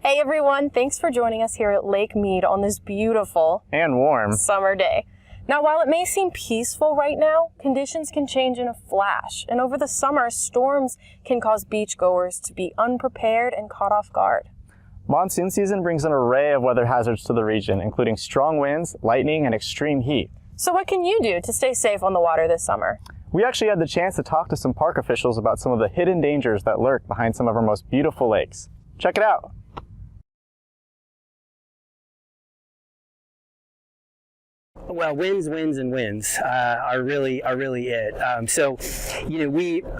Hey everyone, thanks for joining us here at Lake Mead on this beautiful and warm summer day. Now, while it may seem peaceful right now, conditions can change in a flash, and over the summer, storms can cause beachgoers to be unprepared and caught off guard. Monsoon season brings an array of weather hazards to the region, including strong winds, lightning, and extreme heat. So what can you do to stay safe on the water this summer? We actually had the chance to talk to some park officials about some of the hidden dangers that lurk behind some of our most beautiful lakes. Check it out. Well, winds are really it.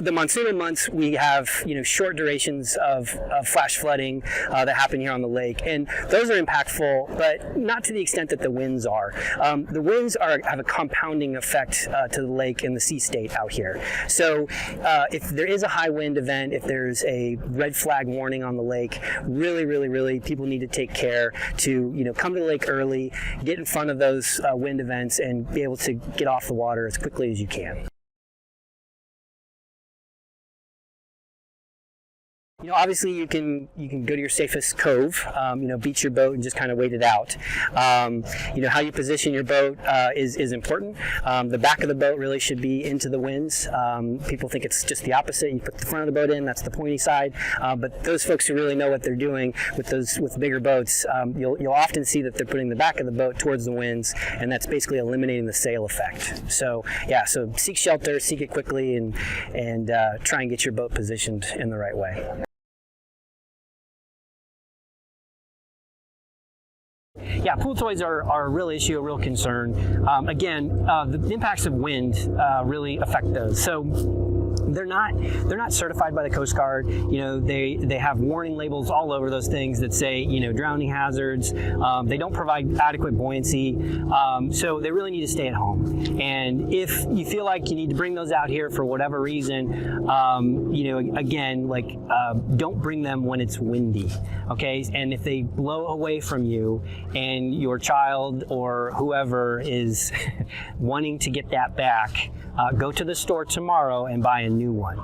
The monsoon months, we have short durations of flash flooding that happen here on the lake, and those are impactful, but not to the extent that the winds are. The winds have a compounding effect to the lake and the sea state out here. So if there is a high wind event, if there's a red flag warning on the lake, really people need to take care to come to the lake early, get in front of those wind events, and be able to get off the water as quickly as you can. Obviously you can go to your safest cove, beach your boat and just kind of wait it out. How you position your boat is important. The back of the boat really should be into the winds. People think it's just the opposite. You put the front of the boat in, that's the pointy side. But those folks who really know what they're doing with bigger boats, you'll often see that they're putting the back of the boat towards the winds, and that's basically eliminating the sail effect. So so seek shelter, seek it quickly, and try and get your boat positioned in the right way. Yeah, pool toys are a real issue, a real concern. The impacts of wind really affect those. So they're not certified by the Coast Guard. They have warning labels all over those things that say drowning hazards. They don't provide adequate buoyancy, so they really need to stay at home. And if you feel like you need to bring those out here for whatever reason, don't bring them when it's windy. Okay, and if they blow away from you and your child or whoever is wanting to get that back, go to the store tomorrow and buy a new one,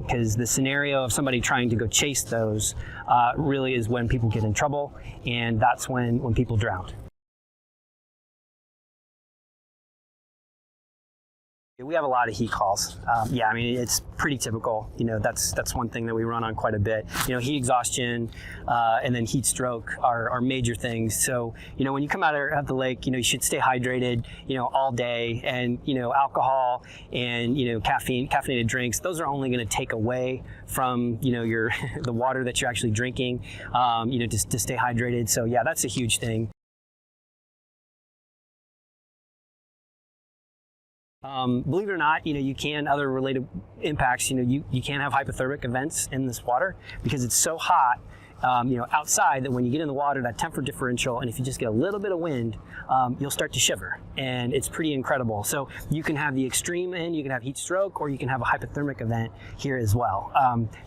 because the scenario of somebody trying to go chase those really is when people get in trouble, and that's when people drown. We have a lot of heat calls. It's pretty typical. That's one thing that we run on quite a bit. Heat exhaustion and then heat stroke are major things. So, when you come out at the lake, you should stay hydrated, all day. And, alcohol and, caffeinated drinks, those are only going to take away from, the water that you're actually drinking, to stay hydrated. So, yeah, that's a huge thing. Believe it or not, you can, other related impacts, you can have hypothermic events in this water because it's so hot, outside, that when you get in the water, that temperature differential, and if you just get a little bit of wind, you'll start to shiver, and it's pretty incredible. So you can have the extreme end, you can have heat stroke, or you can have a hypothermic event here as well,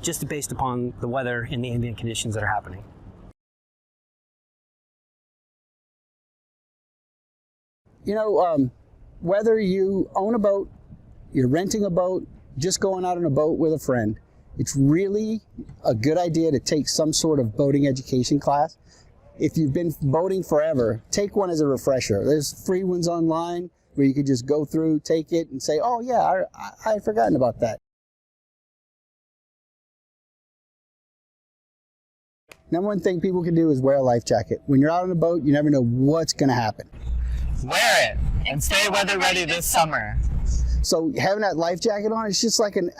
just based upon the weather and the ambient conditions that are happening. Whether you own a boat, you're renting a boat, just going out on a boat with a friend, it's really a good idea to take some sort of boating education class. If you've been boating forever, take one as a refresher. There's free ones online where you could just go through, take it, and say, oh yeah, I had forgotten about that. Number one thing people can do is wear a life jacket. When you're out on a boat, you never know what's going to happen. Wear it and stay weather ready this summer. So having that life jacket on, it's just like an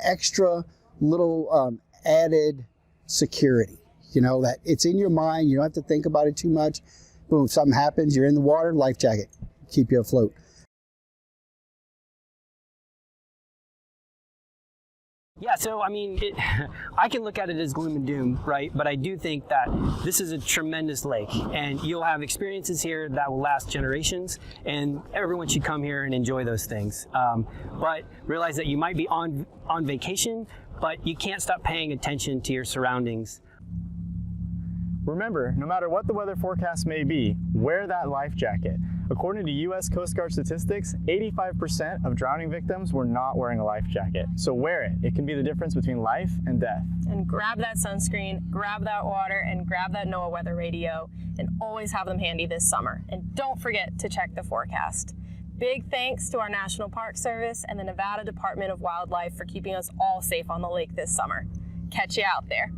extra little added security. That it's in your mind. You don't have to think about it too much. Boom, something happens, you're in the water, life jacket, keep you afloat. Yeah, so I can look at it as gloom and doom, right? But I do think that this is a tremendous lake, and you'll have experiences here that will last generations, and everyone should come here and enjoy those things. But realize that you might be on vacation, but you can't stop paying attention to your surroundings. Remember, no matter what the weather forecast may be, wear that life jacket. According to U.S. Coast Guard statistics, 85% of drowning victims were not wearing a life jacket. So wear it. It can be the difference between life and death. And grab that sunscreen, grab that water, and grab that NOAA weather radio, and always have them handy this summer. And don't forget to check the forecast. Big thanks to our National Park Service and the Nevada Department of Wildlife for keeping us all safe on the lake this summer. Catch you out there.